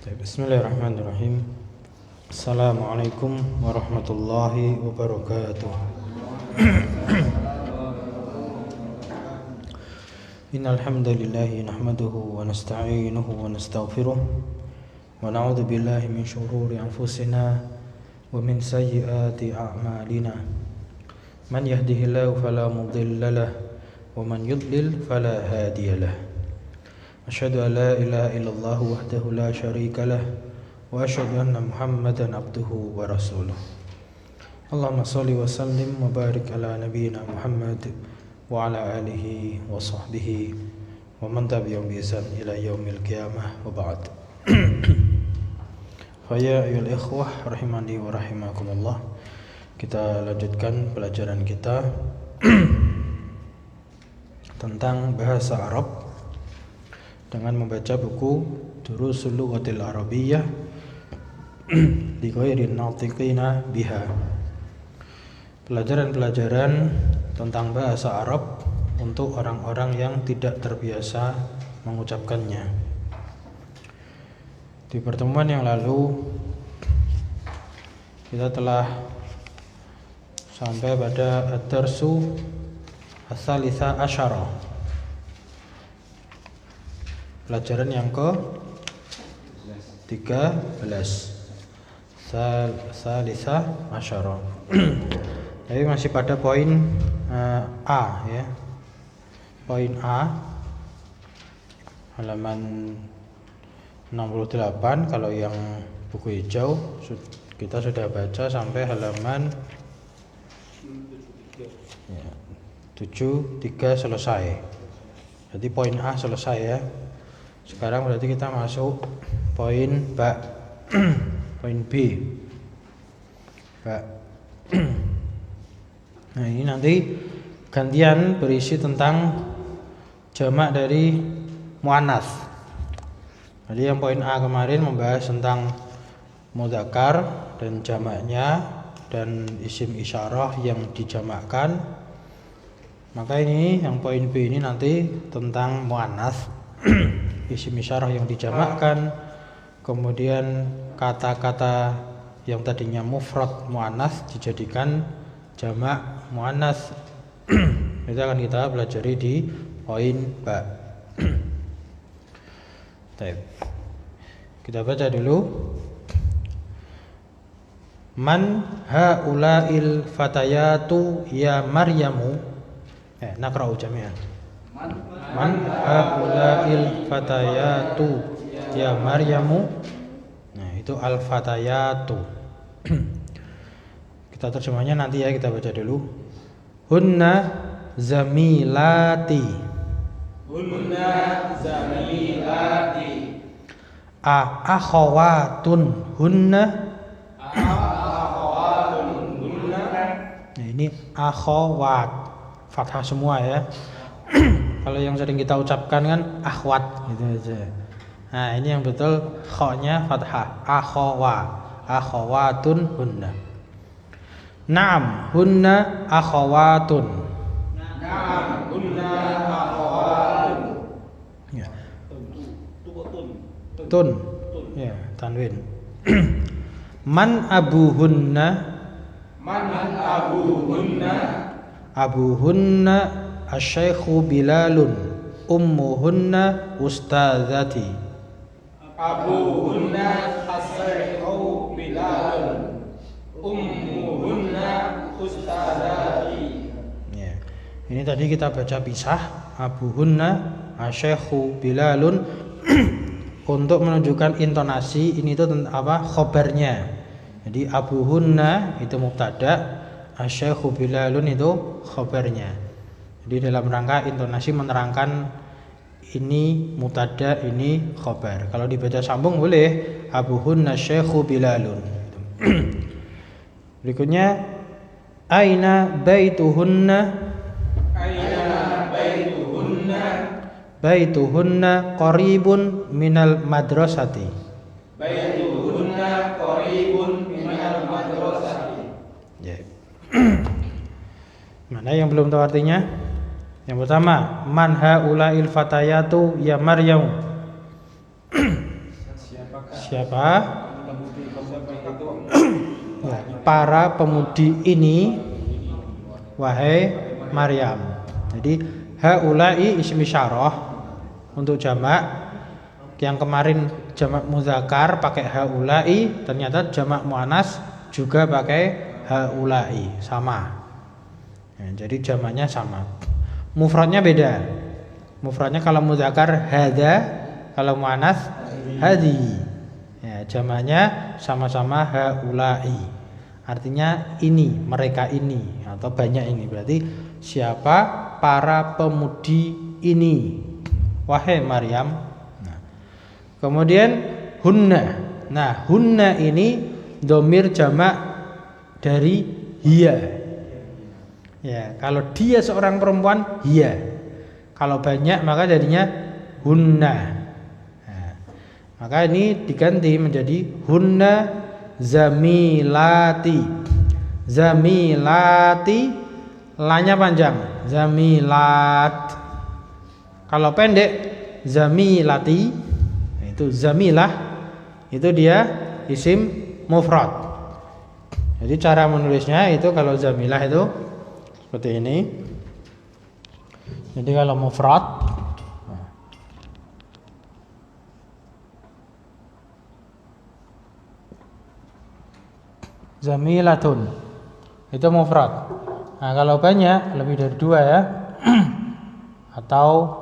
Bismillahirrahmanirrahim. Assalamualaikum warahmatullahi wabarakatuh. Innal hamdalillahi nahmaduhu wa nasta'inuhu wa nastaghfiruh wa na'udzu billahi min shururi anfusina wa min sayyiati a'malina. Man yahdihillahu fala mudilla lahu wa man yudlil fala hadiya lahu. Asyhadu an la ilaha illallah wahdahu la syarika lah wa asyhadu anna Muhammadan abduhu wa rasuluh. Allahumma shalli wa sallim wa barik ala nabiyyina Muhammad wa ala alihi wa sahbihi wa man tabi'ahum bi ihsan ila yaumil qiyamah wa ba'd. Fa ya ayyuhal ikhwah rahimani wa rahimakumullah. Kita lanjutkan pelajaran kita tentang bahasa Arab dengan membaca buku Durusul Lughatil Arabiyyah li ghairin natiqina biha. Pelajaran-pelajaran tentang bahasa Arab untuk orang-orang yang tidak terbiasa mengucapkannya. Di pertemuan yang lalu kita telah sampai pada ad-darsu ats-tsalitsah asyara. Pelajaran yang ke-13 Tsalitsah asyara. Jadi masih pada poin A ya. Poin A halaman 68. Kalau yang buku hijau kita sudah baca sampai halaman 73 selesai. Jadi poin A selesai ya. Sekarang berarti kita masuk poin B. Poin B. Nah, ini nanti gantian berisi tentang jamak dari muannats. Jadi yang poin A kemarin membahas tentang mudzakkar dan jamaknya dan isim isyarah yang dijamakkan. Maka ini yang poin B ini nanti tentang muannats. Isim isyarah yang dijamakkan, kemudian kata-kata yang tadinya mufrad muannats dijadikan jamak muannats. Itu akan kita pelajari di poin B. Kita baca dulu. Man haula'il fatayatu ya Maryamu. Naqra'u jami'an. Man haula'il fatayatu ya Maryamu. Nah, itu al-fatayatu. Kita terjemahnya nanti ya, kita baca dulu. Hunna zamilati. Hunna zamilati. Akhawatun hunna. Akhawatun hunna. Nah, ini akhawat. Fathah semua ya. Kalau yang sering kita ucapkan kan akhwat gitu aja. Nah, ini yang betul kha-nya fathah. Akhawatun hunna. Naam, hunna akhawatun. Naam, hunna akhawatun. Ya. Tun. Ya, tanwin. Man abuhunna. Man abuhunna. Abuhunna asy-syaikhu Bilalun, ummuhunna ustadzati. Abuhunna asy-syaikhu Bilalun, ummuhunna ustadzati. Ya. Ini tadi kita baca pisah. Abuhunna asy-syaikhu Bilalun untuk menunjukkan intonasi. Ini itu apa? Khobarnya. Jadi abuhunna itu mubtada, asy-syaikhu Bilalun itu khobarnya. Jadi dalam rangka intonasi menerangkan ini mubtada, ini khobar. Kalau dibaca sambung boleh abuhunna syaikhu Bilalun. Berikutnya aina baituhunna. Aina baituhunna. Baituhunna qaribun minal madrasati. Baituhunna qaribun minal madrasati. Ya. Mana yang belum tahu artinya? Yang pertama, man haula'il fatayatu ya Maryam. Siapa? Ya, para pemudi ini, wahai Maryam. Jadi haula'i ismi syarah untuk jamak. Yang kemarin jamak muzakkar pakai haula'i, ternyata jamak muannas juga pakai haula'i, sama. Ya, jadi jamaknya sama. Mufradnya beda. Mufradnya kalau muzakkar hadza, kalau muannas hadhi. Ya, jamaknya sama-sama haula'i. Artinya ini, mereka ini atau banyak ini. Berarti siapa? Para pemudi ini, wahai Maryam. Nah, kemudian hunna. Nah, hunna ini dhamir jamak dari hiya. Ya, kalau dia seorang perempuan, hiya. Kalau banyak maka jadinya hunna. Nah, maka ini diganti menjadi hunna zamilati. Zamilati, lanya panjang, zamilat. Kalau pendek zamilati, itu zamilah, itu dia isim mufrad. Jadi cara menulisnya itu kalau zamilah itu seperti ini. Jadi kalau mufrad zamilatun, itu mufrad. Nah, kalau banyak lebih dari 2 ya atau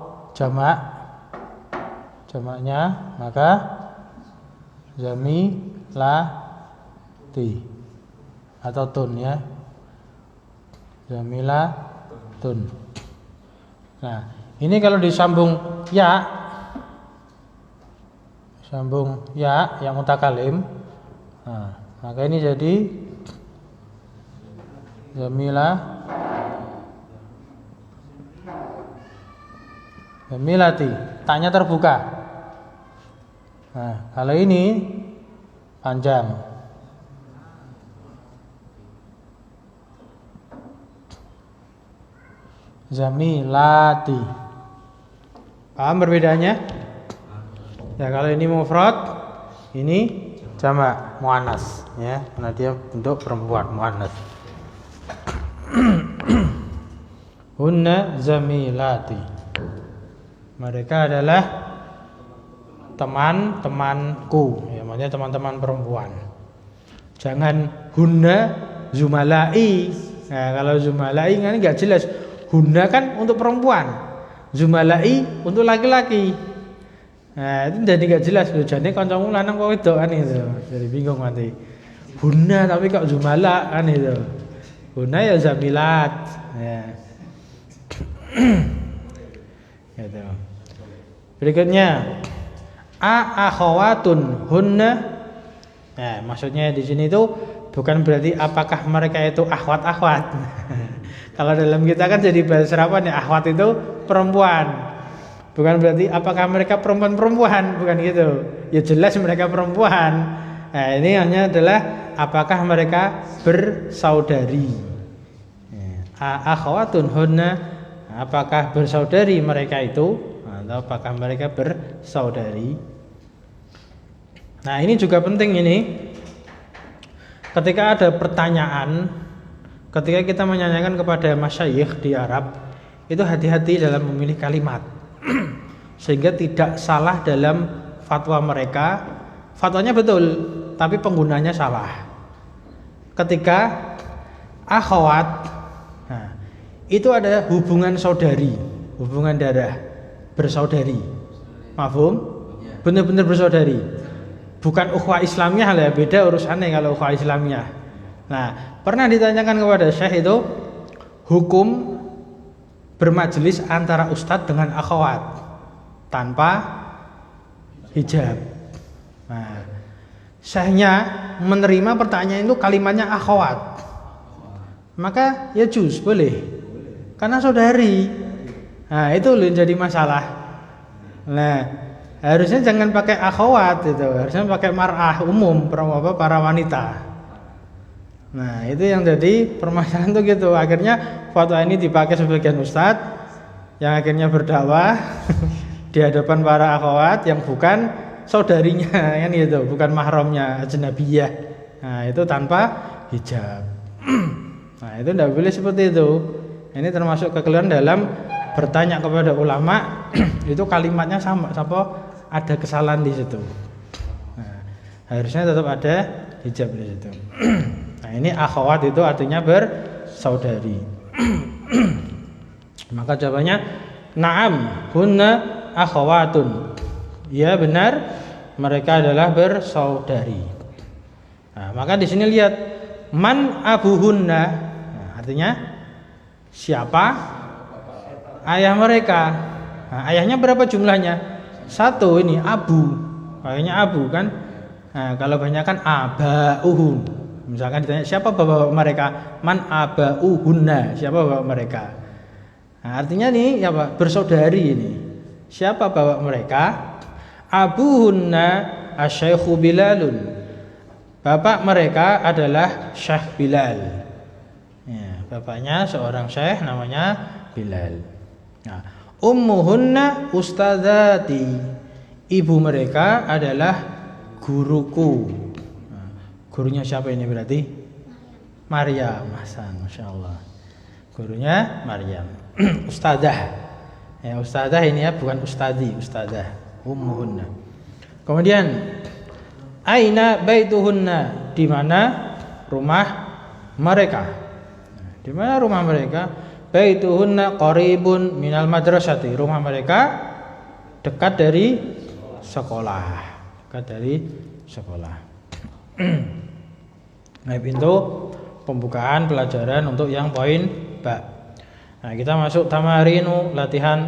jamaknya maka zamilati atau tun ya, zamilatun. Nah, ini kalau disambung ya, sambung ya yang mutakalim, nah, maka ini jadi zamilati, taknya terbuka. Nah, kalau ini panjang. Zamilati. Paham perbedaannya? Ya, kalau ini mufrad, ini jamak muannas ya, karena dia bentuk perempuan muannas. Hunna zamilati. Mereka adalah teman-temanku, ya, maksudnya teman-teman perempuan. Jangan hunna zumalai. Nah, kalau zumalai kan enggak jelas. Hunna kan untuk perempuan, zumalai untuk laki-laki. Nah, itu jadi enggak jelas. Jadi kancamu lanang kok wedok kan itu. Jadi bingung nanti. Hunna tapi kok zumala kan itu. Hunna ya zamilat. Ya. Gitu. Berikutnya akhawatun hunna. Nah, maksudnya di sini itu bukan berarti apakah mereka itu akhwat-akhwat. Kalau dalam kita kan jadi bahasa serapan ya, akhwat itu perempuan. Bukan berarti apakah mereka perempuan-perempuan, bukan gitu. Ya jelas mereka perempuan. Nah, ini hanya adalah apakah mereka bersaudari. Akhawatun hunna, apakah bersaudari mereka itu, atau apakah mereka bersaudari. Nah, ini juga penting ini. Ketika ada pertanyaan, ketika kita menanyakan kepada masyayikh di Arab, itu hati-hati dalam memilih kalimat. Sehingga tidak salah dalam fatwa mereka. Fatwanya betul, tapi penggunanya salah. Ketika akhwat, nah, itu ada hubungan saudari, hubungan darah, bersaudari. Mafhum? Benar-benar bersaudari. Bukan ukhuwah Islamiyah lah, beda urusannya kalau ukhuwah Islamiyah. Nah, pernah ditanyakan kepada Syekh itu hukum bermajelis antara ustadz dengan akhwat tanpa hijab. Nah, Syekhnya menerima pertanyaan itu kalimatnya akhwat. Maka ya juz, boleh. Karena saudari. Nah, itu loh jadi masalah. Nah, harusnya jangan pakai akhwat itu, harusnya pakai mar'ah umum, para wanita. Nah, itu yang jadi permasalahan tuh gitu. Akhirnya fatwa ini dipakai sebagian ustadz yang akhirnya berdakwah di hadapan para akhwat yang bukan saudarinya kan gitu, bukan mahramnya ajnabiyah. Nah, itu tanpa hijab. Nah, itu tidak boleh seperti itu. Ini termasuk kekeliruan dalam bertanya kepada ulama. Itu kalimatnya sama ada kesalahan di situ. Nah, harusnya tetap ada hijab di situ. Nah, ini akhwat itu artinya bersaudari. Maka jawabannya na'am hunna akhwatun. Ya benar, mereka adalah bersaudari. Nah, maka di sini lihat man abuhunna. Nah, artinya siapa ayah mereka. Nah, ayahnya berapa jumlahnya? Satu, ini abu. Kayaknya abu kan. Nah, kalau banyak kan abauhum. Misalkan ditanya siapa bapak mereka? Man abauhunna. Siapa bapak mereka? Nah, artinya nih ya Pak, bersaudari ini. Siapa bapak mereka? Abuhunna asy-syaikhu Bilalun. Bapak mereka adalah Syekh Bilal. Ya, bapaknya seorang syekh namanya Bilal. Nah, ummuhunna ustadzati. Ibu mereka adalah guruku. Nah, gurunya siapa ini berarti? Maryam. Hasan, masyaallah. Gurunya Maryam. Ustadzah. Ya, ustadzah ini ya, bukan ustadi, ustadzah. Ummuhunna. Kemudian aina baituhunna, di mana rumah mereka? Di mana rumah mereka? Baituhunna qaribun minal madrasati. Rumah mereka dekat dari sekolah. Dekat dari sekolah. Nah, pintu pembukaan pelajaran untuk yang poin ba. Nah, kita masuk tamarinu, latihan.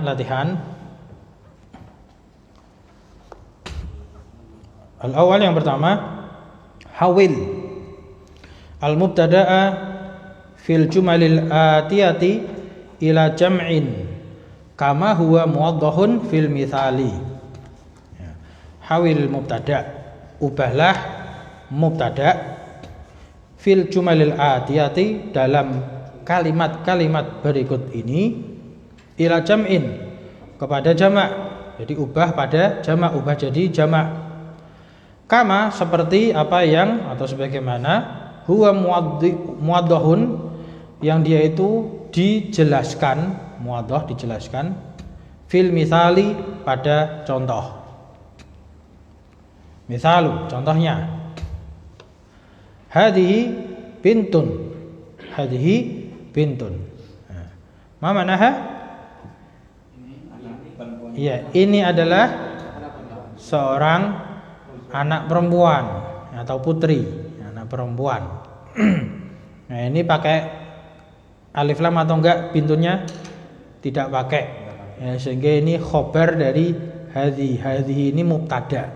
Al-awwal yang pertama, hawil al-mubtada'a fil jumalil atiyati ila jam'in kama huwa muwaddahun fil mithali. Hawil mubtada', ubahlah mubtada' fil jumalil atiyati, dalam kalimat-kalimat berikut ini, ila jam'in, kepada jamak. Jadi ubah pada jamak, ubah jadi jamak. Kama, seperti apa yang atau sebagaimana, huwa muwaddahun, yang dia itu dijelaskan, muwaddah dijelaskan, fil mithali, pada contoh. Misalu, contohnya, hadhihi bintun. Hadhihi bintun. Ma manaha? Iya, ini adalah seorang anak perempuan atau putri, anak perempuan. Nah, ini pakai alif lam atau enggak pintunya? Tidak pakai. Ya, sehingga ini khobar dari hadhi. Hadhi ini mubtada.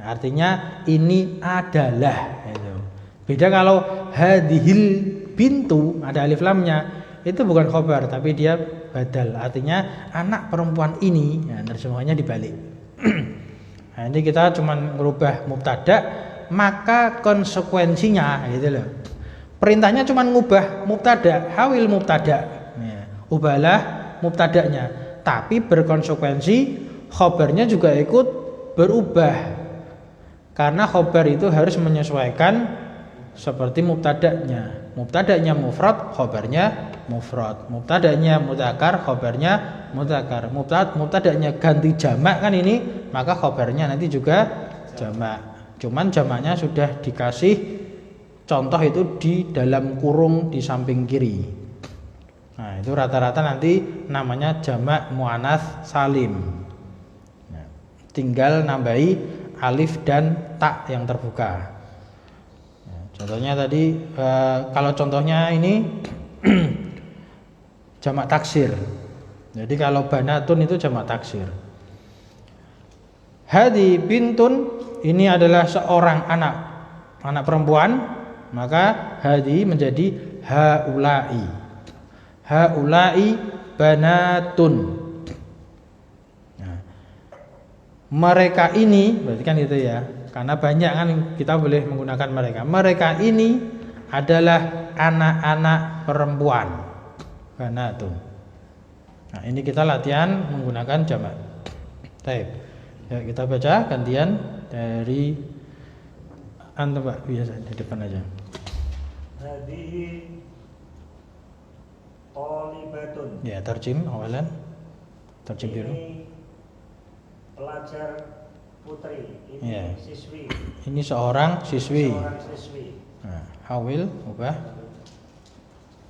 Nah, artinya ini adalah. Beda kalau hadhil bintu ada alif lamnya, itu bukan khobar tapi dia badal. Artinya anak perempuan ini. Nah, terjemahannya dibalik. Nah, ini kita cuma merubah mubtada, maka konsekuensinya gitu loh. Perintahnya cuma ngubah mubtada, hawil mubtada. Ya, ubahlah mubtadanya, tapi berkonsekuensi khobarnya juga ikut berubah. Karena khobar itu harus menyesuaikan seperti mubtadanya. Mubtadanya mufrad, khobarnya mufrad. Mubtadanya mudzakkar, khobarnya mudzakkar. Mubtadanya ganti jamak kan ini, maka khobarnya nanti juga jamak. Cuman jamaknya sudah dikasih contoh itu di dalam kurung di samping kiri. Nah, itu rata-rata nanti namanya jamak muannats salim. Nah, tinggal nambahi alif dan tak yang terbuka. Contohnya tadi kalau contohnya ini jamak taksir. Jadi kalau banatun itu jamak taksir. Hadi bintun, ini adalah seorang anak perempuan, maka hadi menjadi haulai. Haulai banatun. Nah, mereka ini berarti kan itu ya. Karena banyak kan kita boleh menggunakan mereka. Mereka ini adalah anak-anak perempuan. Banatun. Nah, ini kita latihan menggunakan jamak. Baik. Ya, kita baca gantian dari antum Pak, biasa di depan aja. Hadihi thalibatun. Ya, terjem awalan. Terjem dulu. Ini pelajar putri, ini Ya. siswi. Ini seorang siswi. Seorang siswi. Nah, hawil ubah.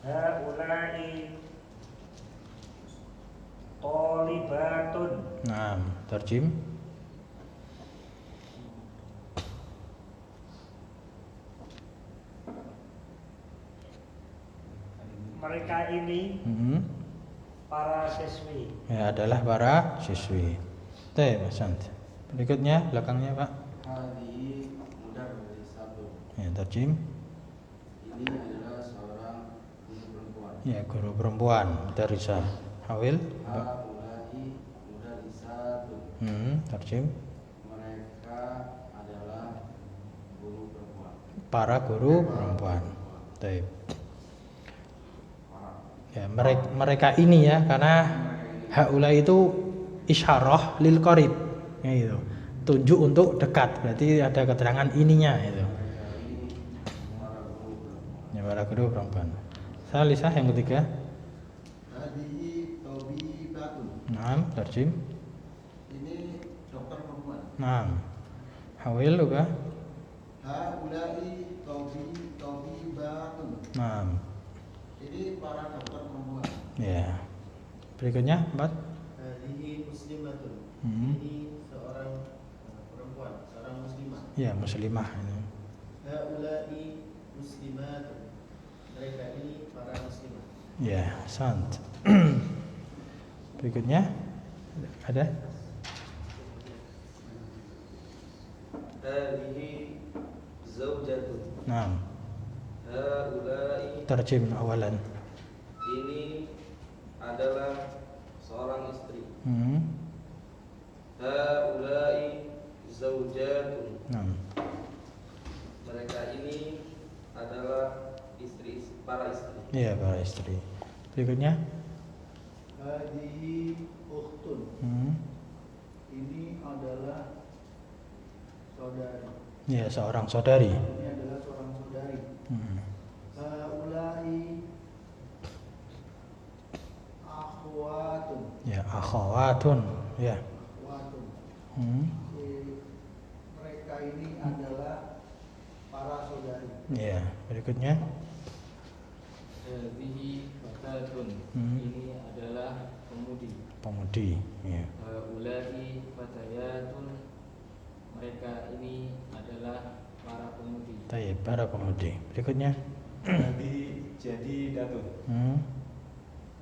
Haulai thalibatun. Nah, terjem. Mereka ini para siswi. Ya, adalah para siswi. Teh, Mas Sant. Berikutnya belakangnya Pak. Hadihi mudarrisatun. Ya, terjem. Ini adalah seorang guru perempuan. Ya, guru perempuan, mudarrisah. Hawil. Haulai mudarrisatun. Terjem. Mereka adalah guru perempuan. Para guru perempuan. Baik. Ya, mereka ini ya, karena haula itu isyarah lil qarib. Ya itu. Tunjuk untuk dekat. Berarti ada keterangan ininya itu. Ya, para guru perempuan. Salisah yang ketiga. Hadihi tabibatun. Naam, terjem. Ini dokter perempuan. Naam. Hawil ubah. Haulai tabibatun. Naam. Ini para dokter perempuan. Ya. Berikutnya 4. Hadihi muslimatun. Ini seorang perempuan, seorang muslimah. Ya, muslimah ini. Haulai muslimatun. Mereka ini para muslimah. Ya, sant. Berikutnya ada. Hadihi zaujatun. Naam. Haulai Terjem awalan. ini adalah seorang istri. Haulai zaujatun. Naam. Mereka ini adalah istri, para istri. Iya, para istri. Berikutnya. Hadihi ukhtun. Ini adalah saudari. Ya, seorang saudari. Ini adalah seorang saudari. Haulai akhwatun. Ya, akhawatun. Ya. Akhwatun. Mereka ini adalah para saudari. Ya, berikutnya. Hadihi fatatun. Ini adalah pemudi. Pemudi. Ya. Haulai fatayatun. Mereka ini adalah para pemudi. Tayyib, para pemudi. Berikutnya. Jadi datun.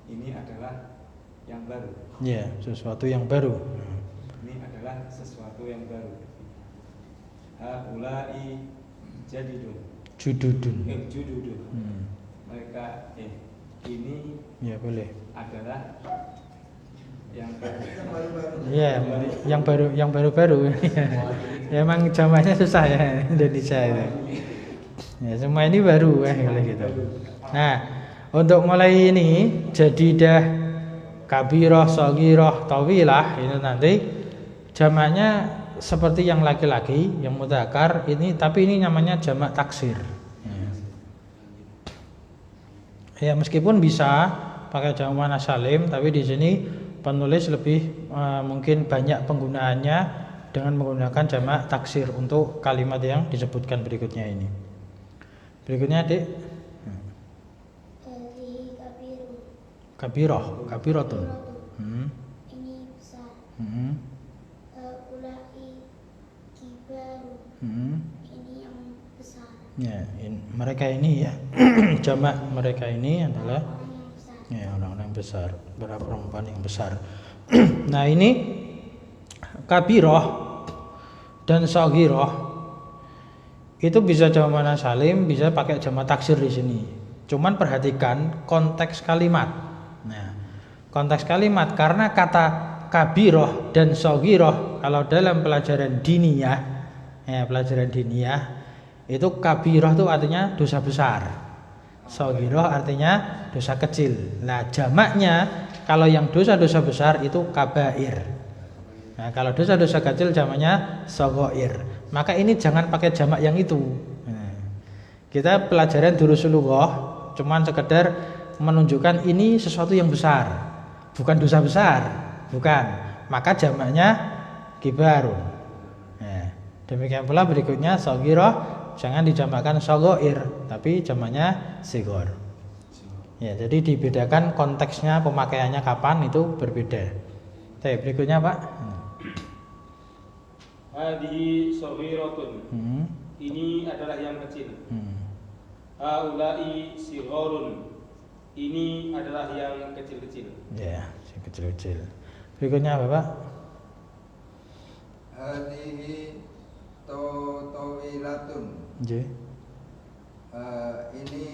Ini adalah yang baru. Ya, sesuatu yang baru. Ini adalah sesuatu yang baru. Haulai jadidun. Jududun. Jududun. Mereka ini Ya, boleh. adalah yang baru. Ya, yang baru-baru. Ya, emang zamannya susah ya Indonesia itu. Ya, semua ini baru kalau gitu. Nah, untuk mulai ini jadidah, kabirah, shaghirah, tawilah ini nanti jamaknya seperti yang laki-laki, yang mudzakkar ini, tapi ini namanya jamak taksir. Ya, meskipun bisa pakai jamak muannats salim, tapi di sini penulis lebih mungkin banyak penggunaannya dengan menggunakan jamak taksir untuk kalimat yang disebutkan berikutnya ini. Berikutnya, Dik. Kabirah, kabiratun. Ini besar. Ulai kibaru. Ini yang besar. Ya, mereka ini ya. Jamak mereka ini adalah Orang yang besar. ya, orang-orang besar, para perempuan yang besar. Nah, ini kabirah dan shaghirah itu bisa jamak muannats salim, bisa pakai jamak taksir di sini. Cuman perhatikan konteks kalimat. Nah, konteks kalimat karena kata kabirah dan shaghirah kalau dalam pelajaran diniyah, ya pelajaran diniyah itu kabirah itu artinya dosa besar. Shaghirah artinya dosa kecil. Nah, jamaknya kalau yang dosa-dosa besar itu kabair. Nah, kalau dosa-dosa kecil jamaknya shaghair. Maka ini jangan pakai jamak yang itu. Nah, kita pelajaran durusul lughah cuman sekedar menunjukkan ini sesuatu yang besar, bukan dosa besar, bukan. Maka jamaknya kibarun. Nah, demikian pula berikutnya shaghirah jangan dijamakkan shaghair, tapi jamaknya sighar. Ya, jadi dibedakan konteksnya, pemakaiannya kapan itu berbeda. Oke, berikutnya Pak. Hadhihi shaghiratun. Ini adalah yang kecil. Haula'i sigharun. Ini adalah yang kecil-kecil. Ya, yang kecil-kecil. Berikutnya apa, Pak? Hadhihi tawilatun. Ini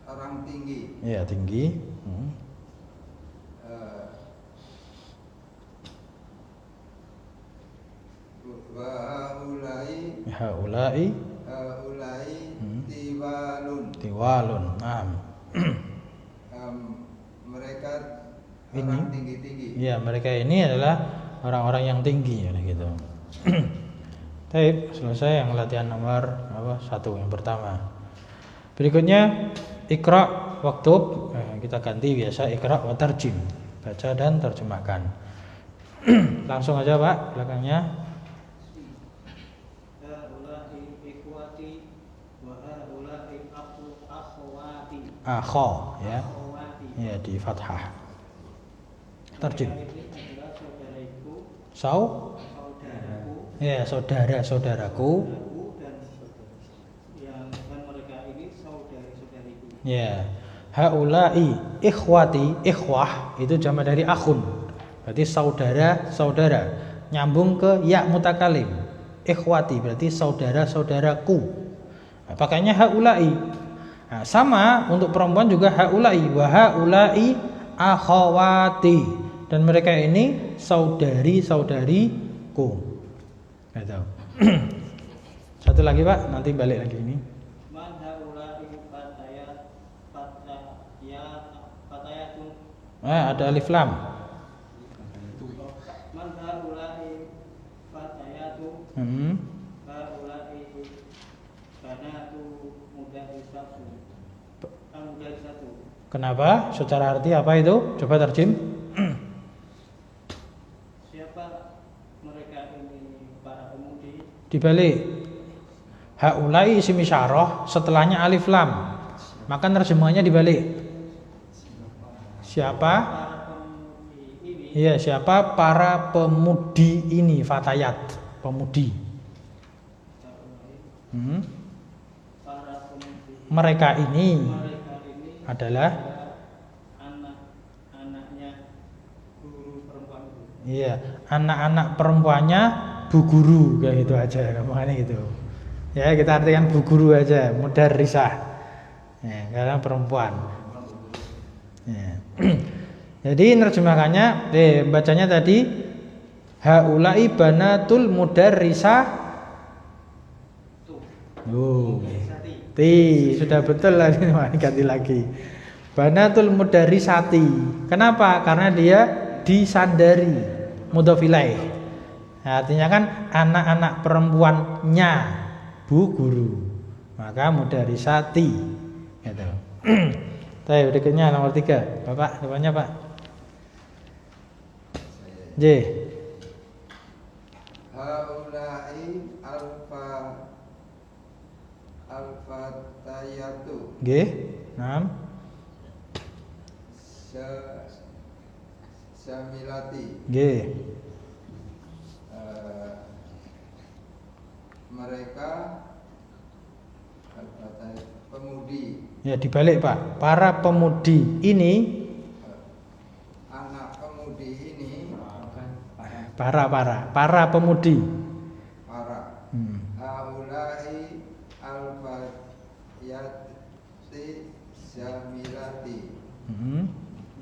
orang tinggi. Ya, tinggi. Wa haulai tiwalun. Naam. Mereka Ini orang tinggi-tinggi. Ya, mereka ini adalah orang-orang yang tinggi gitu. Baik, selesai yang latihan nomor 1 yang pertama. Berikutnya Iqra waktub. Kita ganti biasa Iqra wa tarjim. Baca dan terjemahkan. Langsung aja Pak belakangnya. Akho ya. Ya di fathah. Tarjim. Ya, saudara-saudaraku. Ya. Haulai ikhwati, ikhwah itu jamak dari akhun. Berarti saudara-saudara. Nyambung ke ya mutakalim. Ikhwati berarti saudara-saudaraku. Nah, pakainya haulai. Nah, sama untuk perempuan juga haulai wa haulai akhawati, dan mereka ini saudari-saudariku. Gitu. Satu lagi Pak, nanti balik lagi ini. Man haulai fatayatun. Ada alif lam. Man haulai fatayatun. Haulai banatu mudarisatu. Kenapa? Secara arti apa itu? Coba terjem. Siapa mereka ini para pemudi? Dibalik. Haulai isim isyarah, setelahnya alif lam. Maka terjemahannya dibalik. Siapa? Iya, siapa para pemudi ini? Fatayat, pemudi. Mereka ini adalah anak-anaknya guru perempuan itu. Iya, anak-anak perempuannya bu guru, kayak gitu aja, ngomongnya gitu. Ya, kita artikan bu guru aja, mudarrisah. Ya, karena perempuan. Ya. Jadi nerjemahkannya, bacanya tadi haulai banatul mudarrisah. Sudah betul lah ini, ganti lagi. Banatul mudarrisati. Kenapa? Karena dia disandari, mudhof ilaih. Nah, artinya kan anak-anak perempuannya bu guru. Maka mudarrisati. Gitu. Baik, berikutnya nomor 3. Bapak, depannya Pak. J. Haulai alfatayatu. G. 6. Syamilati. G. Mereka pemudi. Ya, dibalik Pak. Para pemudi ini, Anak pemudi ini. para pemudi. Para. Haulai alfatayati syamilati.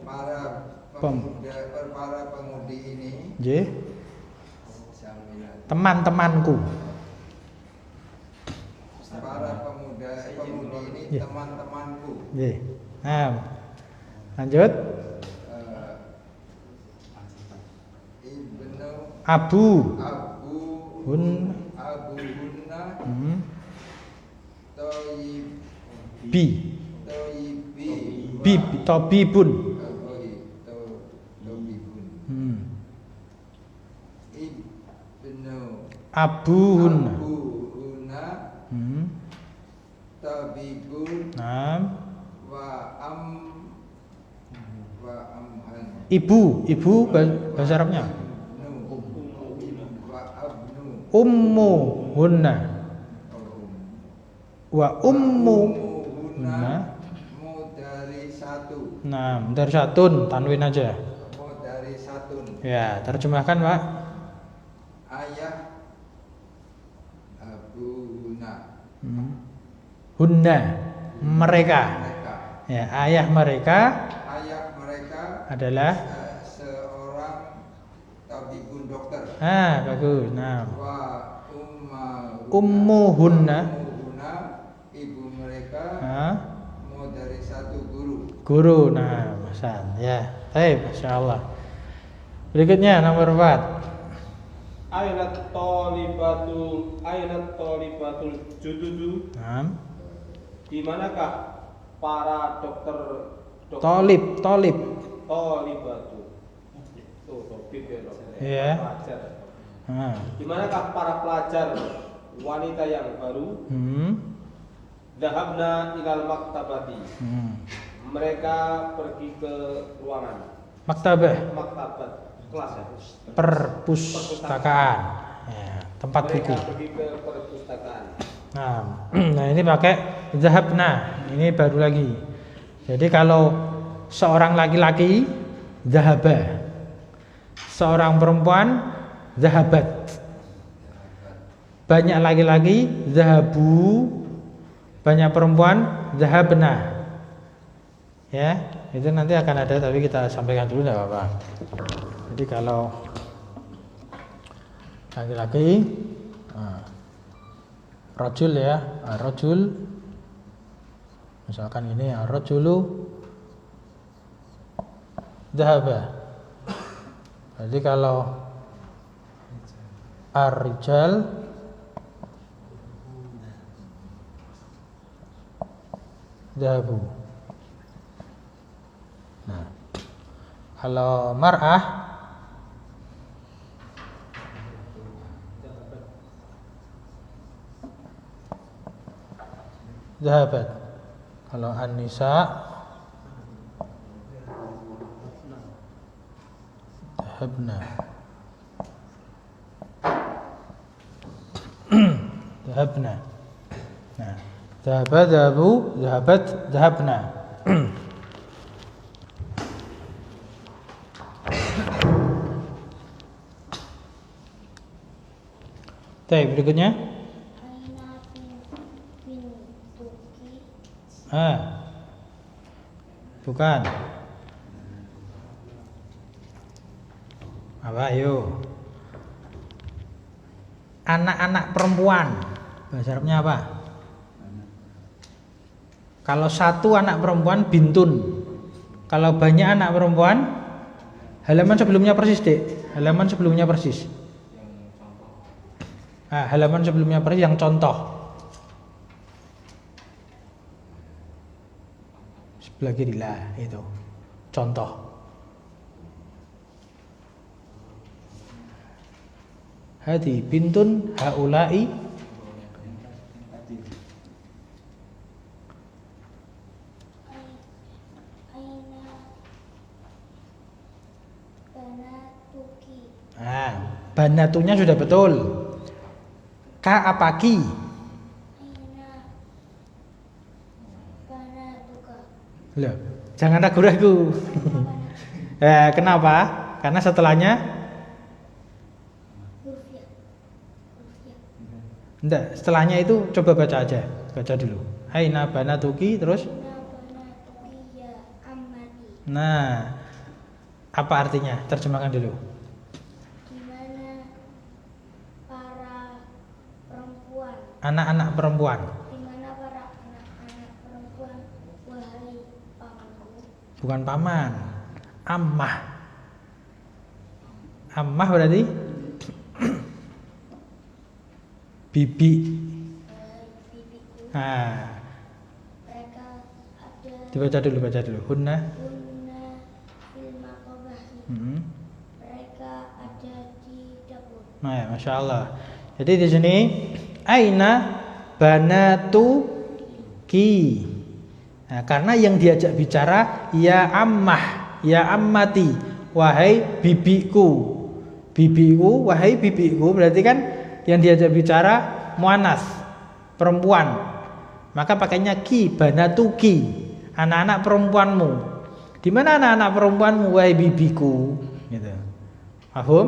Para pemudi ini. J. Syamilati. Teman-temanku. Para pemudi ini Ya. teman-temanku. J. Nah, lanjut. Abu abuhunna bi toyibi tobibun. ibnu Abuhunna. abuhunna tabibun Naam. wa amhan Ibu bahasa Arabnya. wa abnu Ummuhunna. Wa ummuhunna ummuhunna. mudarisatu Nah, dari satun tanwin aja. mudarisatun Ya, terjemahkan, Pak. ayah abuhunna Hunna, mereka. mereka Ya, ayah mereka adalah seorang tabibun dokter bagus. Nah, wa ummuhunna. ummuhunna ibu mereka mau dari satu Guru. Nah, Hasan. Ya, baik, masyaallah. Berikutnya nomor 4. Ainat tolibatul jududu. Naam. Di manakah para dokter Tolib. tolibatu? Tuh, topik ya, dokter. Iya. Pelajar. Nah. Di manakah para pelajar wanita yang baru? Dhahabna ilal maktabati. Mereka pergi ke ruangan. Maktabah, Maktabat, kelas ya. perpustakaan. Ya, tempat buku. Mereka pergi ke perpustakaan. Nah, ini pakai zahabna. Ini baru lagi. Jadi kalau seorang laki-laki zahaba, seorang perempuan zahabat. Banyak laki-laki zahabu, banyak perempuan zahabna. Ya, itu nanti akan ada, tapi kita sampaikan dulu enggak apa-apa. Jadi kalau laki-laki rajul ya, rajul. Misalkan ini rajulu dhahaba. Jadi kalau ar-rijal dhahabu. Nah, kalau mar'ah dhahabat. Kalau an-nisa dhahabna. Dhahabna. Nah, dhahaba, dhahabu, dhahabat, dhahabna. Baik, berikutnya. Aina bin Tuki. Bukan. Apa, ayo. Anak-anak perempuan. Bahasa Arabnya apa? Kalau satu anak perempuan bintun. Kalau banyak anak perempuan, halaman sebelumnya persis, Dek. Halaman sebelumnya persis. Halaman sebelumnya persis yang contoh. Sebelah kiri lah itu. Contoh. Hadi bintun haulai Aina banatuki. Banatunya sudah betul. Ka apa ki? Aina banatuka. Loh, jangan ragu-ragu. Kenapa? Karena setelahnya Huruf ya. enggak, setelahnya itu coba baca aja. Baca dulu. Aina banatuki terus. Aina banatuki ya ammati. Nah, apa artinya? Terjemahkan dulu. Gimana para perempuan? Anak-anak perempuan. Di mana para anak-anak perempuan, wahai pamanku? Bukan paman. Ammah. Ammah berarti Bibi. bibiku. Nah, Mereka ada dibaca dulu. Hunna. guna fil maqabahi. Mereka ada di dapur. Nah, ya, Masya Allah. Jadi di sini aina banatu ki. Nah, karena yang diajak bicara ya ammah, ya ammati, wahai bibiku. Bibiku, wahai bibiku, berarti kan yang diajak bicara muannas, perempuan. Maka pakainya ki, banatu ki, anak-anak perempuanmu. Di mana anak-anak perempuanmu wahai bibiku? Gitu. Paham?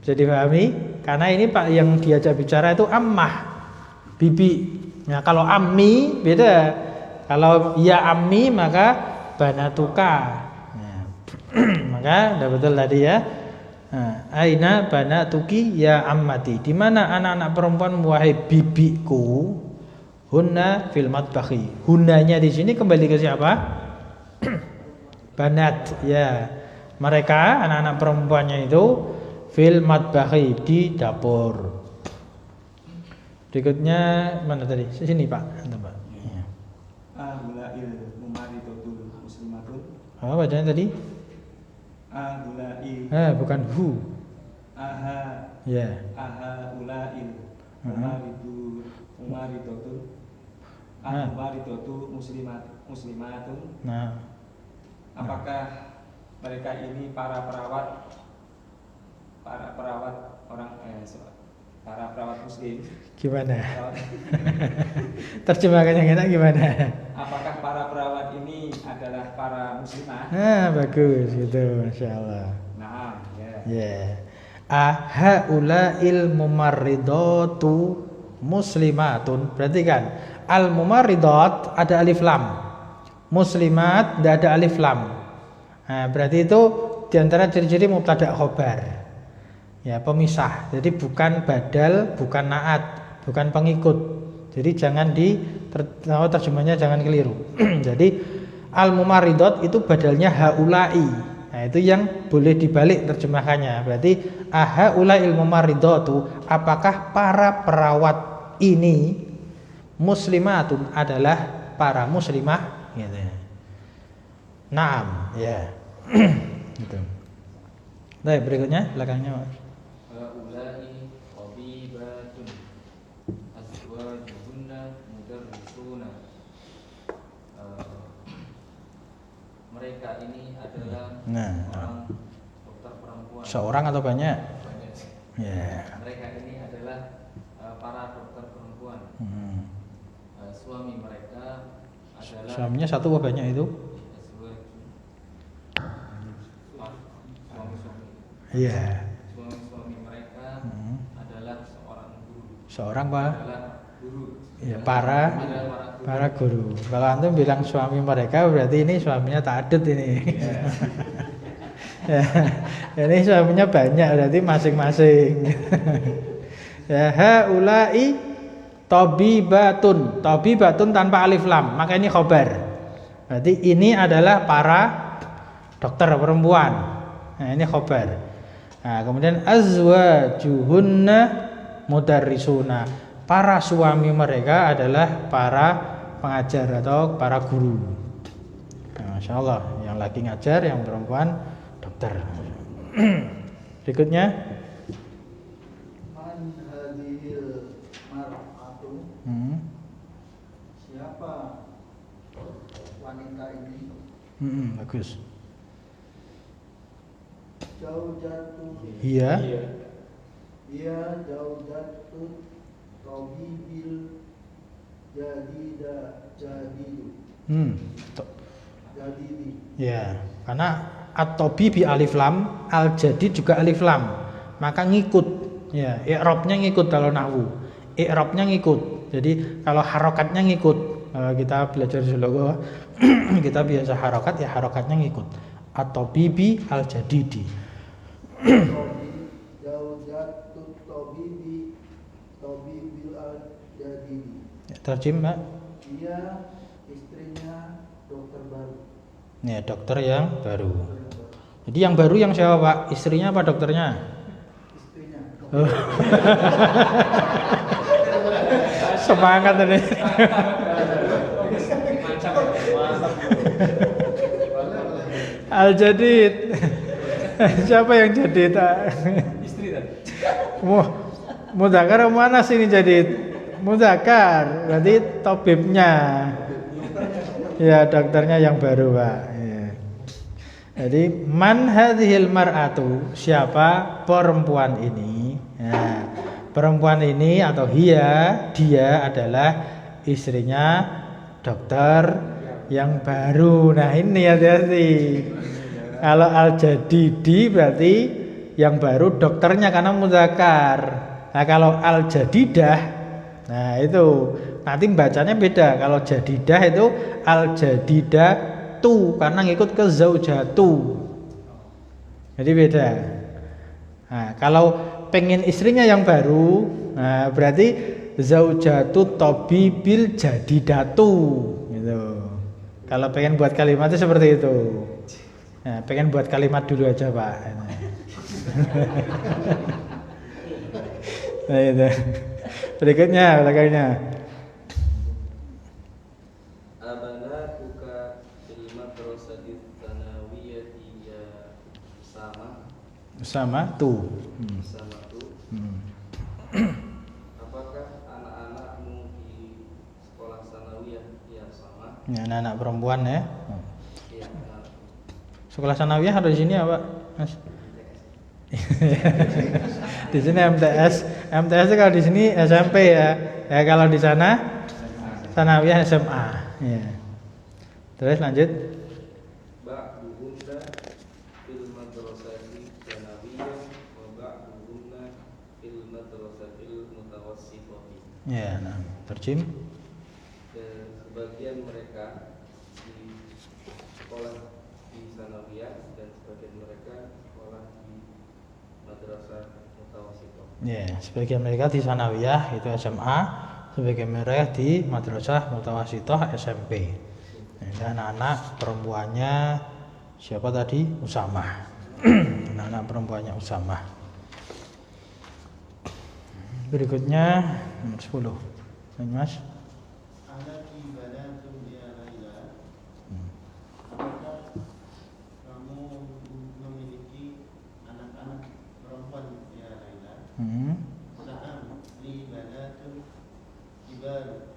Bisa dipahami? Karena ini Pak yang diajak bicara itu ammah, bibi. Nah, kalau ammi beda. Kalau ya ammi maka banatuka. Nah, maka udah betul tadi ya. Nah, aina banatuki ya ammati. Di mana anak-anak perempuan wahai bibiku? Hunna fil matbakhi. Hunnanya di sini kembali ke siapa? Banat ya. Mereka anak-anak perempuannya itu fil matbakhi, di dapur. Berikutnya mana tadi? Sini Pak. Pak. Ya. Ahulail mumaritotul muslimatun. Apa bacanya tadi? Ahulail. Bukan hu. Aha. Ya. Ahulail mumaritotul. Mumaritotu muslimatun. Nah. Apakah mereka ini para perawat muslim? Gimana? Terjemahkan yang enak gimana? Apakah para perawat ini adalah para muslimah? Bagus gitu, Masya Allah. Nah, ya. Ya. Ahaulail mumarridatu muslimatun. Berarti kan al mumarridat ada alif lam. Muslimat tidak ada alif lam. Nah, berarti itu diantara ciri-ciri mubtada khobar. Ya, pemisah. Jadi bukan badal, bukan naat, bukan pengikut. Jadi jangan terjemahnya jangan keliru. Jadi al mumarridat itu badalnya haulai. Nah, itu yang boleh dibalik terjemahannya. Berarti ahaulail mumarridatu, apakah para perawat ini muslimatun adalah para muslimah gitu ya. Naam, ya. Gitu. Baik, berikutnya belakangnya Pak. Haulai tabibatun azwajuhunna mudarrisuna. Mereka ini adalah orang dokter perempuan. Seorang atau banyak? Banyak. Ya. Mereka ini adalah para dokter perempuan. Suami mereka adalah Suaminya satu apa banyak itu? suami-suami. Iya. Suami-suami mereka adalah seorang guru. Seorang Pak? Adalah guru. Ya, para guru. Kalau antum bilang suami mereka berarti ini suaminya ta'addud ini. Ya, ini suaminya banyak berarti masing-masing. Ya, haulai tabibatun. Tabibatun tanpa alif lam, maka ini khobar. Berarti ini adalah para dokter perempuan. Nah, ini khobar. Nah, kemudian azwajuhunna mudarrisuna. Para suami mereka adalah para pengajar atau para guru. Nah, Masya Allah, yang laki ngajar, yang perempuan dokter. Berikutnya Man hadhil mar'atu. Siapa wanita ini? Bagus. Zaujatu. Iya. Ia zaujatu tabibil jadidu. Jadidi. Ya, karena at-tabi bi alif lam, al-jadid juga alif lam. Maka ngikut. Ya, i'rabnya ngikut kalau nahwu. I'rabnya ngikut. Jadi kalau harokatnya ngikut. Kalau kita belajar logo kita biasa harokat, ya harokatnya ngikut. At-tabi bi al-jadidi. Zaujatu tabibil jadidi. Terjemah. Dia istrinya dokter baru. Ya, dokter yang baru. Jadi yang baru yang siapa Pak? Istrinya apa dokternya? Istrinya Semangat ini. Al-Jadid. Siapa yang jadid? Istri tadi. Mudzakkar mana sini jadid? Mudzakkar, berarti tabibnya. Ya, dokternya yang baru, Pak. Ya. Jadi man hadhil mar'atu, siapa perempuan ini? Nah, perempuan ini atau dia adalah istrinya dokter yang baru. Nah, ini hati-hati. Kalau al-jadidi berarti yang baru dokternya karena mudzakkar. Nah, kalau al-jadidah, nah itu nanti bacanya beda. Kalau jadidah itu al-jadidatu karena ngikut ke zaujatu. Jadi beda. Nah, kalau pengen istrinya yang baru, nah berarti zaujatu tabibil jadidatu gitu. Kalau pengen buat kalimatnya seperti itu. Nah, pengen buat kalimat dulu aja, Pak. Nah, itu. Berikutnya. Abanatuka fil madrasati tsanawiyati ya Sama tuh. sama tu. Apakah anak-anakmu di sekolah sanawiyah yang sama? Ya, anak-anak perempuan ya. Iya. Sekolah sanawiyah ada di sini ya, Pak? Mas. Di sini MTS. MTS itu kalau di sini SMP ya. Ya kalau di sana sanawiyah SMA. Ya. Terus lanjut. Ba'duhunna fil madrasati tsanawiyah wa ba'duhunna fil madrasatil mutawassithati. Ya, nah, terjem. Dan sebagian mereka di sekolah di sanawiyah dan sebagian mereka sekolah di madrasah mutawassithah. Ya, sebagian mereka di sanawiyah itu SMA, sebagian mereka di madrasah mutawassithah SMP. Nah, anak-anak perempuannya siapa tadi? Usamah. Anak-anak perempuannya Usamah. Berikutnya nomor 10. Mas. Alaki banatun ya Laila. Apakah kamu memiliki anak-anak perempuan ya Laila? Na'am li banatun kibar.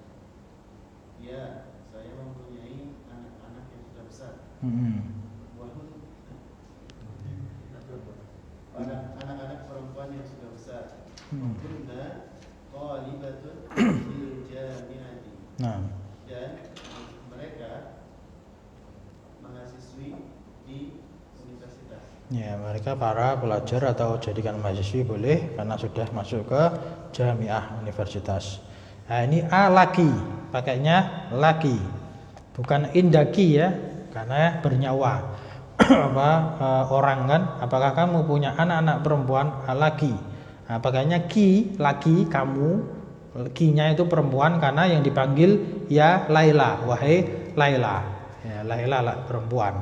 Ya, saya mempunyai anak-anak yang sudah besar. Wahun anak-anak perempuan yang sudah besar. Kunna thalibatun fil jami'ati. Nah, Dan mereka mahasiswi di universitas. ya mereka para pelajar atau jadikan mahasiswi boleh karena sudah masuk ke jamiah universitas. Nah, ini a laki, pakainya laki, bukan indaki ya, karena bernyawa. Orang kan, apakah kamu punya anak-anak perempuan? Laki. Nah, pakainya ki, laki, kamu. Kinya itu perempuan karena yang dipanggil ya Laila, wahai Laila. Ya, Laila lah perempuan.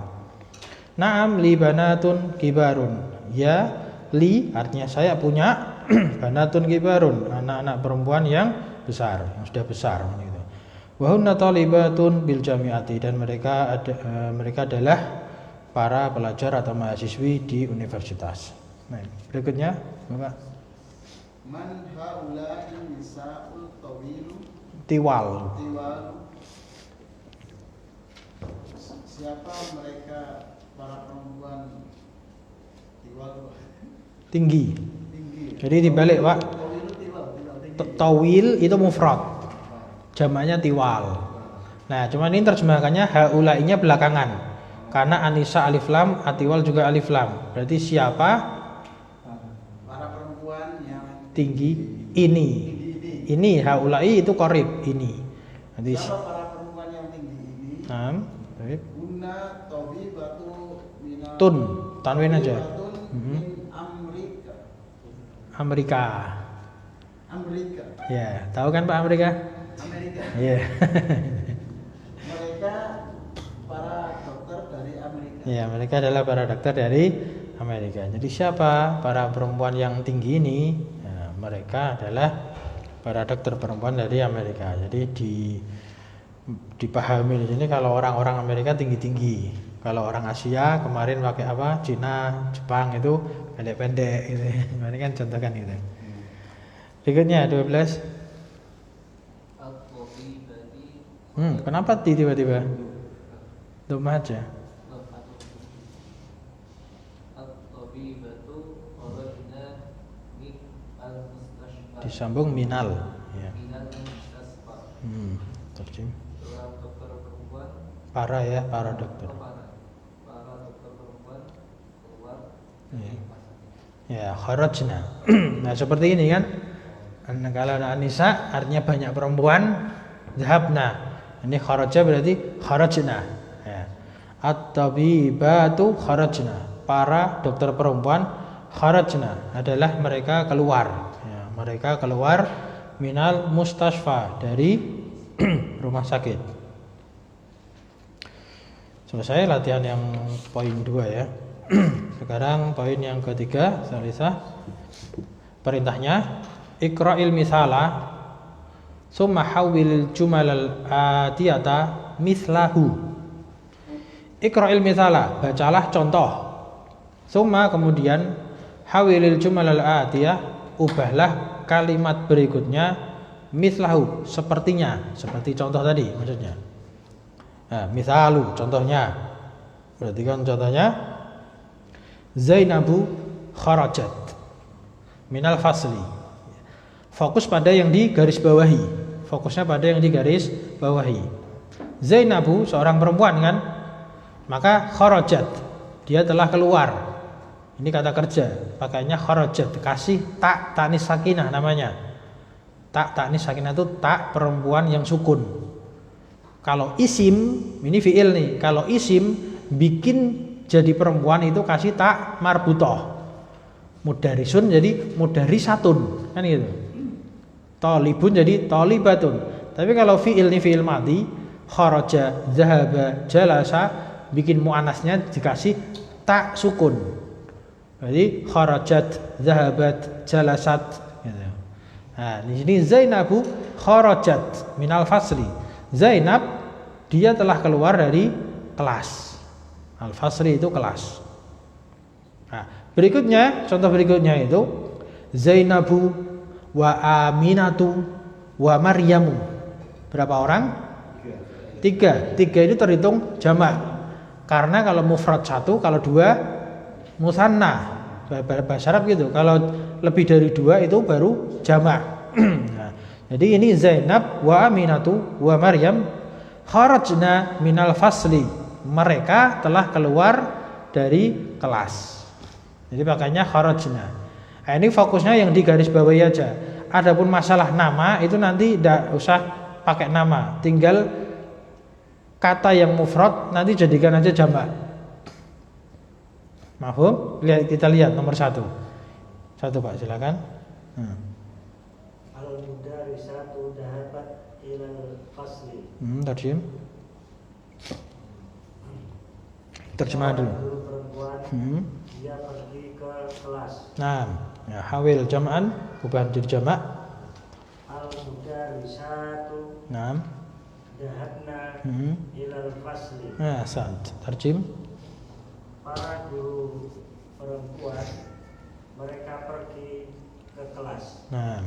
Naam li banatun kibarun. Ya, li artinya saya punya banatun kibarun, anak-anak perempuan yang besar, yang sudah besar gitu. Wa hunna talibatun bil jami'ati, dan mereka adalah para pelajar atau mahasiswi di universitas. Nah, berikutnya, Bapak. Man haula'i nisa'ul tawilu Tiwal. Siapa mereka para perempuan tiwal Tinggi. tinggi? Jadi dibalik, Pak. Tawilu tinggi. Tawil itu mufrad, jamaknya tiwal. Nah, cuman ini terjemahannya haulainya belakangan, karena anisa alif lam, atiwal juga alif lam. Berarti siapa Para perempuan yang tinggi ini? Ini haulai itu korib ini. Nanti siapa para perempuan yang tinggi ini? baik. Guna tabibatu minal Tun, tanwin aja. tabibatun min Amerika. Amerika. Ya, tahu kan Pak Amerika? Iya. Mereka para dokter dari Amerika. Ya, mereka adalah para dokter dari Amerika. Jadi siapa para perempuan yang tinggi ini? Nah, mereka adalah para dokter perempuan dari Amerika. Jadi dipahami di sini kalau orang-orang Amerika tinggi-tinggi. Kalau orang Asia kemarin pakai apa? Cina, Jepang itu pendek-pendek gitu. Ini kan contohkan gitu. Berikutnya 12. Kenapa tiba-tiba? Doma aja. Disambung minal ya. Terjem. Para ya, para dokter. Ya, kharajna. Nah, seperti ini kan. Kalau An-Nisa artinya banyak perempuan, zahabna. Ini kharaja berarti kharajna. Ya. At-tabibatu kharajna. Para dokter perempuan kharajna adalah mereka keluar. Ya, mereka keluar minal mustasfa dari rumah sakit. Selesai latihan yang poin 2 ya. Sekarang poin yang ketiga, Salisa. Perintahnya Iqra'il misala summa hawwil jumalal atiyata mislahu. Iqra'il misala, bacalah contoh. Summa kemudian hawwilil jumalal atiyah, ubahlah kalimat berikutnya mislahu, sepertinya, seperti contoh tadi maksudnya. Nah, misalu contohnya. Berarti kan contohnya Zainabu kharajat minal fasli. Fokus pada yang digaris bawahi. Fokusnya pada yang digaris bawahi. Zainabu seorang perempuan kan? Maka kharajat, dia telah keluar. Ini kata kerja, pakainya kharajat, kasih tak tanis sakinah namanya. Tak tanis sakinah itu tak perempuan yang sukun. Kalau isim, ini fi'il nih. Kalau isim bikin jadi perempuan itu kasih tak marbutoh. Mudarisun jadi mudarisatun, kan gitu. Talibun jadi talibatun. Tapi kalau fi'il nih fi'il madhi, kharaja, zahaba, jalasa, bikin muannasnya dikasih tak sukun. Jadi kharajat, zahabat, jalasat gitu. Nah, di sini Zainabu kharajat minal fasli. Zainab dia telah keluar dari kelas. Al-fasli itu kelas. Nah, berikutnya, contoh berikutnya itu Zainabu wa Aminatu wa Maryamu. Berapa orang? 3. 3 itu terhitung jamak. Karena kalau mufrad 1, kalau 2 musanna. Bahasa Arab gitu. Kalau lebih dari 2 itu baru jamak. Nah, jadi ini Zainab wa Aminatu wa Maryam kharajna minal fasli. Mereka telah keluar dari kelas. Jadi makanya kharajna. Nah, ini fokusnya yang di garis bawahi aja. Adapun masalah nama itu nanti tidak usah pakai nama, tinggal kata yang mufrad nanti jadikan aja jamak. Mahfum? Kita lihat nomor 1. 1 Pak, silakan. Al-mudarisatu dhahabat ilal fasli. Terjem. Terjemah dulu. Guru perempuan dia pergi ke kelas. Nah, ya, hawil jam'an, ubah jadi jamak. Al-mudarisatu Dhahabna ilal fasli. Nah, sant. Tarjim. Para guru perempuan mereka pergi ke kelas. Nah,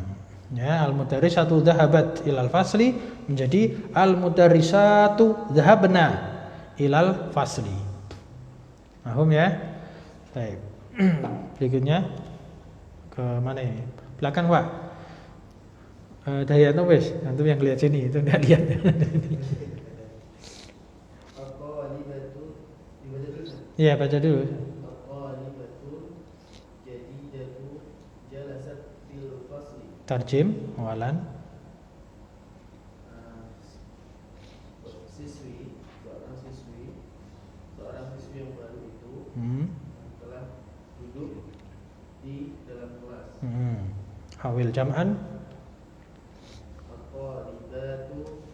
ya, al-mudarisatu dhahabat ilal fasli menjadi al-mudarisatu dhahabna ilal fasli. Paham ya? Baik. Berikutnya ke mana ini? Belakang, Pak. Dari antum wis, antum yang lihat sini itu enggak lihat. Iya, baca dulu. Tarjim, awalan. Seorang siswi yang baru itu telah duduk di dalam kelas. Hawil jam'an. At-talibatu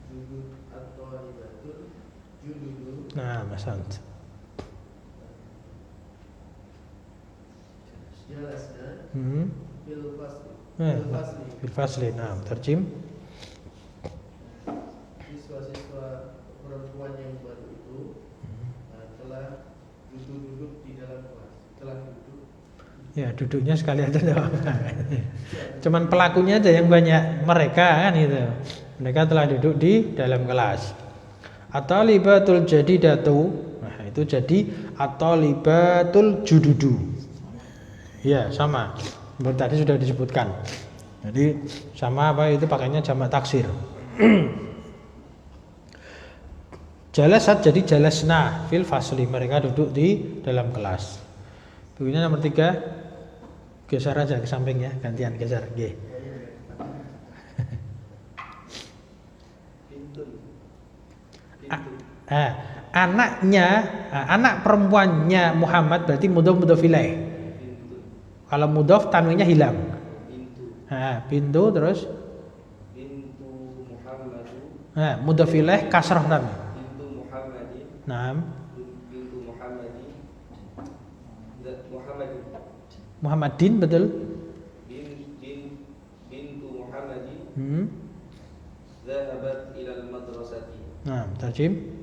judud, at-talibatul jududu. Nah, masant. Jalasna Fil fasli. Eh, Fil fasli. Fil fasli. Nah, terjem. Siswa-siswa perempuan yang baru itu telah duduk di dalam kelas. Telah duduk. Ya, duduknya sekali aja enggak apa-apa. Cuman pelakunya aja yang banyak, mereka kan gitu. Mereka telah duduk di dalam kelas. At-talibatul jadidatu. Nah, itu jadi at-talibatul jududu. Ya, sama. Seperti tadi sudah disebutkan. Jadi sama apa itu pakainya jamak taksir. Jalasat jadi jalasna fil fasli, mereka duduk di dalam kelas. Bukunya nomor 3. Geser aja ke samping ya, gantian geser. G. Anaknya, anak perempuannya Muhammad berarti mudhof ilaih. Kalau mudhof tanwinnya hilang. Bintu terus Bintu Muhammadu. Mudhof ilaih kasrah tanwin. Bintu Muhammadin. Naam. Bintu Muhammadin. Muhammadin. Muhammadin betul. Bintu Muhammadin. Zahabat ilal madrasati. Nah, terjem.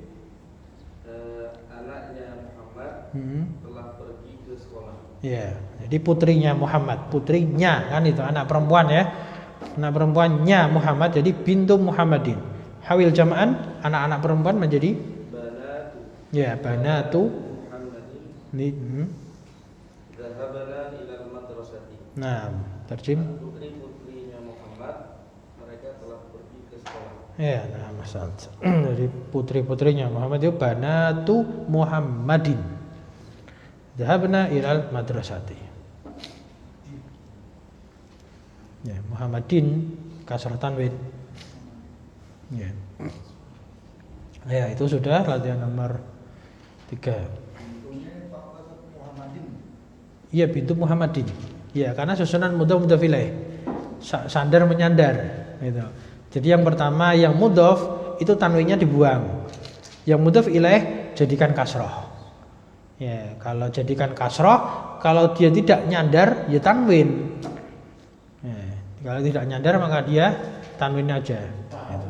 Anaknya Muhammad telah pergi ke sekolah. Ya, jadi putrinya Muhammad, putrinya kan itu anak perempuan ya. Anak perempuannya Muhammad jadi bintu Muhammadin. Hawil jama'an anak-anak perempuan menjadi banatu. Ya, banatu Muhammadin. Zahabana ilal madrasati. Nah, terjem. Putri-putrinya Muhammad mereka telah pergi ke sekolah. Ya, nah, masalah. Jadi putri-putrinya Muhammad itu banatu Muhammadin. Zahabna ilal madrasati. Ya, Muhammadin kasrah tanwin. Ya. Ya, itu sudah latihan nomor 3. Iya, bintu Muhammadin. Iya, karena susunan mudhof ilaih. Sandar menyandar gitu. Jadi yang pertama yang mudhof itu tanwinnya dibuang. Yang mudhof ilaih jadikan kasroh. Ya, kalau jadikan kasroh, kalau dia tidak nyandar ya tanwin. Ya, kalau tidak nyandar maka dia tanwin aja. Gitu.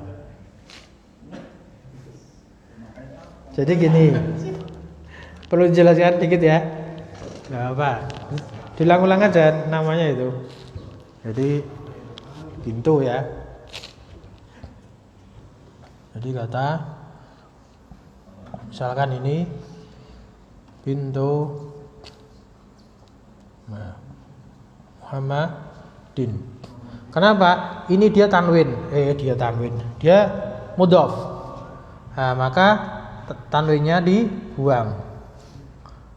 Jadi gini, perlu dijelaskan dikit ya. Nggak apa, diulang-ulang aja namanya itu. Jadi pintu ya. Jadi kata misalkan ini pintu Muhammadin. Kenapa? Ini dia tanwin. Dia mudhof. Nah, maka tanwinnya dibuang.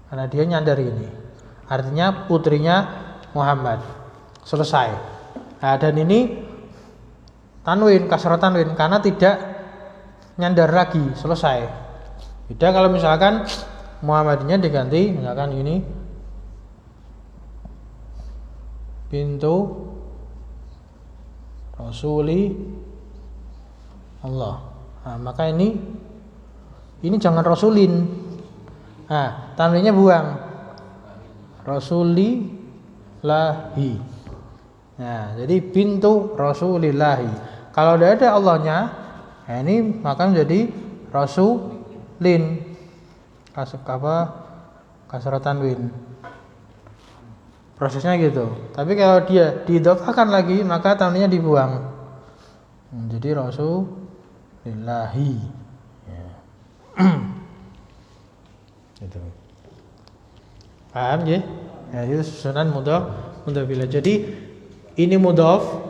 Karena dia nyandar ini. Artinya putrinya Muhammad. Selesai. Nah, dan ini tanwin, kasrah tanwin karena tidak nyandar lagi, selesai. Beda kalau misalkan Muhammadnya diganti misalkan ini pintu Rasuli Allah. Nah, maka ini jangan Rasulin. Nah, tanwinnya buang. Rasulillahi. Nah, jadi pintu Rasulillahi. Kalau tidak ada Allahnya, nah ini maka menjadi Rasulin. Kasrah tanwin. Prosesnya gitu. Tapi kalau dia diidhofahkan lagi maka tanwinnya dibuang. Jadi Rasulillahi. Ya. Gitu. Paham ya? Ya itu susunan mudhof ilaih. Jadi ini mudhof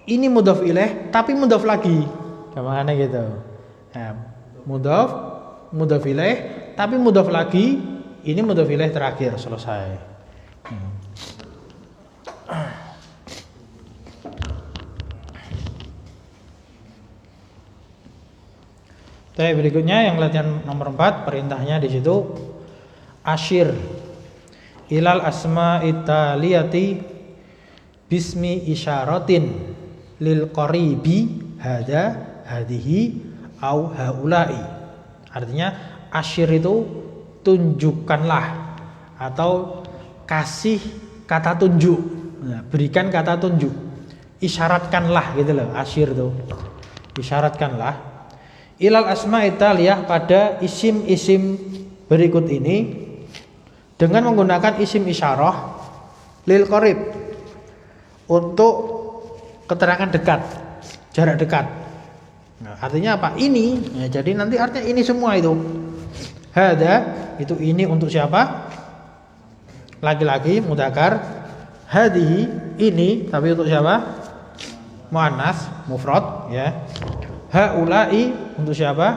ilaih tapi mudhof lagi. Gimana gitu. Nah, mudhof ilaih tapi mudhof lagi, ini mudhof ilaih terakhir, selesai. Tapi berikutnya yang latihan nomor 4, perintahnya di situ asyir ilal asma'it taliyati bismi isyaratin lil qaribi hada hadihi au haula'i. Artinya asyir itu tunjukkanlah atau kasih kata tunjuk. Nah, berikan kata tunjuk. Isyaratkanlah gitu loh, asyir tuh. Isyaratkanlah. Ilal asma'i taliyah pada isim-isim berikut ini dengan menggunakan isim isyarah lil qarib untuk keterangan dekat, jarak dekat. Nah, artinya apa? Ini. Ya, jadi nanti artinya ini semua itu. Hada itu ini untuk siapa? Laki-laki mudzakkar. Hadhihi ini tapi untuk siapa? Muannas mufrad ya. Haula'i untuk siapa?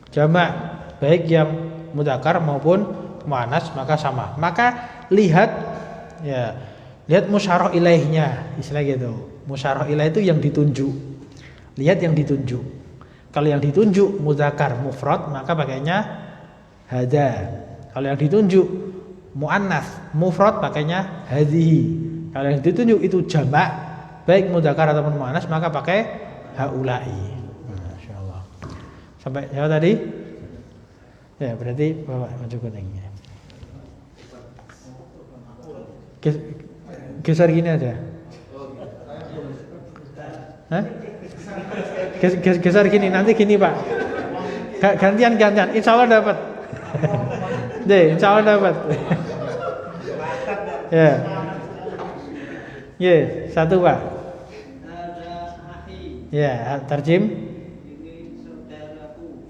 Jamak, baik yang mudzakkar maupun muannas maka sama. Maka lihat ya, lihat musyarah ilaihnya, istilah gitu. Musyarah ilaih itu yang ditunjuk. Lihat yang ditunjuk. Kalau yang ditunjuk mudzakkar mufrad maka pakainya hada. Kalau yang ditunjuk muannas mufrad pakainya hadhihi. Kalau yang ditunjuk itu jamak baik mudzakkar ataupun muannas maka pakai haula'i. Masyaallah. Sampai ya tadi? Ya, berarti Bapak maju kuningnya. Geser gini aja. Hah? Geser gini, nanti gini Pak. Gantian. Insya Allah dapat. Deh, insya Allah dapat. Ya. Ya, satu Pak. Ya, tarjim.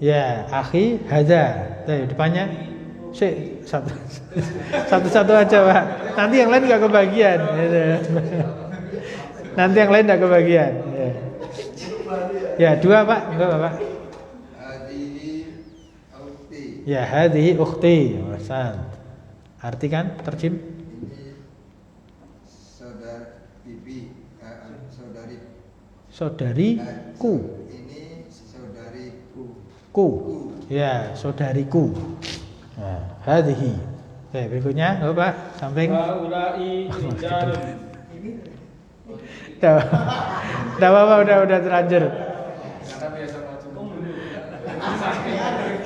Ya, akhi hada. Tuh, depannya. Satu aja Pak. Nanti yang lain nggak kebagian. Nanti yang lain nggak kebagian. Ya, dua Pak. Enggak Pak. Hadihi ukhti. Ya, hadihi ukhti. Hasan. Arti kan tarjim? Ini saudara bibi, Saudariku. Ini saudariku. Ku. Ya, saudariku. Nah, hadihi. Oke, berikutnya, Pak, samping. Haula'i rijalun. Udah apa-apa, udah terlanjur. Karena biasa maju mundur.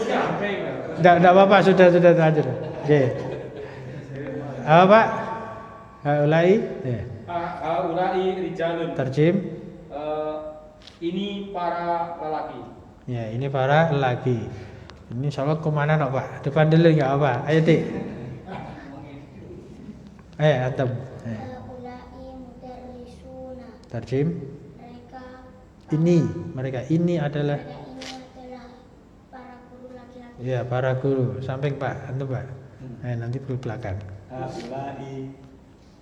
Samping. Udah apa-apa, sudah terlanjur. Oke. Apa Pak? Haula'i. Ya. Haula'i rijalun. Tarjim. Ini para lelaki. Ya, ini para lelaki. Ini insyaallah kemana no Pak? Depan dulu nggak apa? Ayo Dik. Ayo Atem. Haula'i mudarrisuna. Tarjim. Mereka Ini adalah para guru laki-laki. ya para guru. Samping Pak, antum Pak. Nanti ke belakang. Haula'i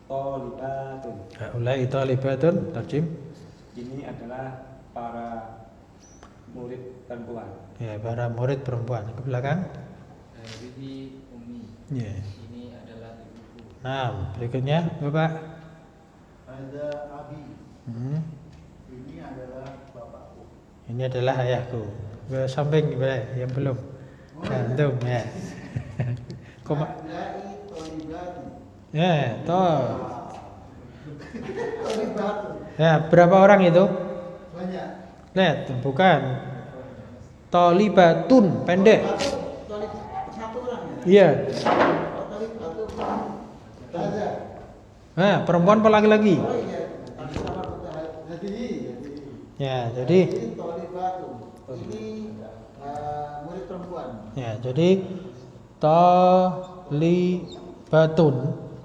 thalibatun. Haula'i thalibatun. Tarjim. Ini adalah para murid perempuan. Ya, para murid perempuan. Ke belakang. Hadihi ummi. Ya. Ini adalah ibuku. Nah, berikutnya Bapak. Ada abi. Ini adalah bapakku. Ini adalah ayahku. Ke samping yang belum. Antum ya. Koma. Haula'i thalibatu. Ya, toh. Thalibatu. Ya, berapa orang itu? Banyak. Lihat, bukan. Thalibatun, pendek. Satu orang ya? Iya. Thalibatu. Taza. Nah, perempuan apa laki-laki? Oh iya. Hadihi. Ya, jadi Ini thalibatu. Ini murid perempuan. ya, jadi thalibatun.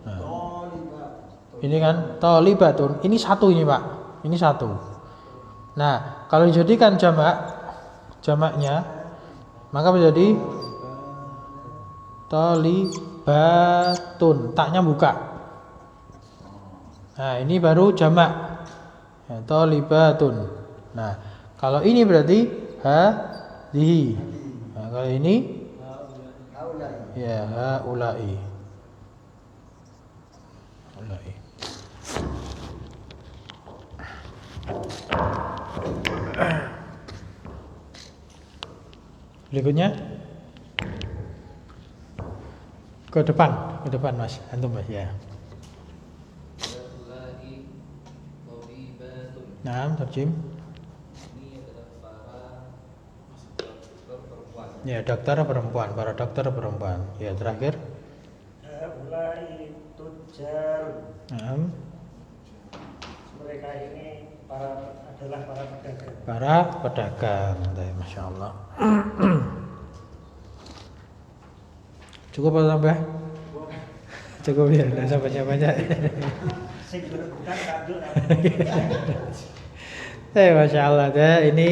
Nah, Thalibatu. ini kan thalibatun. Ini satu ini, Pak. Ini satu. Nah, kalau dijadikan jamaknya maka menjadi thalibatun. Taknya buka. Nah, ini baru jamak. Ya, thalibatun. Nah, kalau ini berarti hadhihi. Nah, kalau ini Haula'i. ya haula'i. Haula'i. Berikutnya ke depan Mas, antum Mas ya. Haula'i thalibatun. Nah, tarjim. Ini adalah para dokter perempuan. Ya, dokter perempuan, para dokter perempuan. Ya, terakhir. Haula'i tujjar. Nah, mereka ini adalah para pedagang. Para pedagang, masya Allah. Cukup apa tambah? Cukup ya, nggak usah banyak-banyak. Sing berebutan kandung. Masya Allah deh. Ini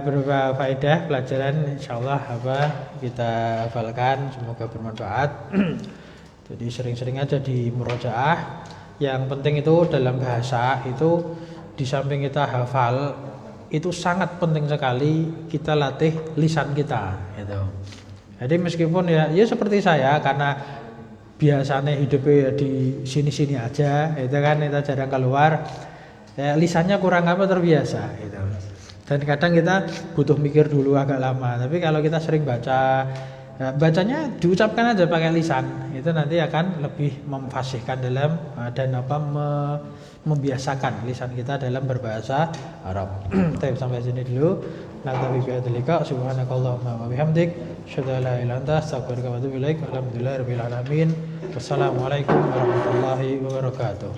berupa faedah pelajaran, insya Allah apa kita hafalkan, semoga bermanfaat. Jadi sering-sering aja di murojaah. Yang penting itu dalam bahasa itu di samping kita hafal, itu sangat penting sekali kita latih lisan kita gitu. Jadi meskipun ya seperti saya, karena biasanya hidupnya di sini-sini aja, itu kan kita jarang keluar, lisannya kurang terbiasa gitu. Dan kadang kita butuh mikir dulu agak lama. Tapi kalau kita sering baca, bacanya diucapkan aja pakai lisan, itu nanti akan lebih memfasihkan dalam dan membiasakan lisan kita dalam berbahasa Arab. Sampai sini dulu. Naktafi bihadzal liqa. Subhanakallahumma wa bihamdik, asyhadu an la ilaha illa anta, astaghfiruka wa atubu ilaik. Alhamdulillahirabbil alamin. Wassalamualaikum warahmatullahi wabarakatuh.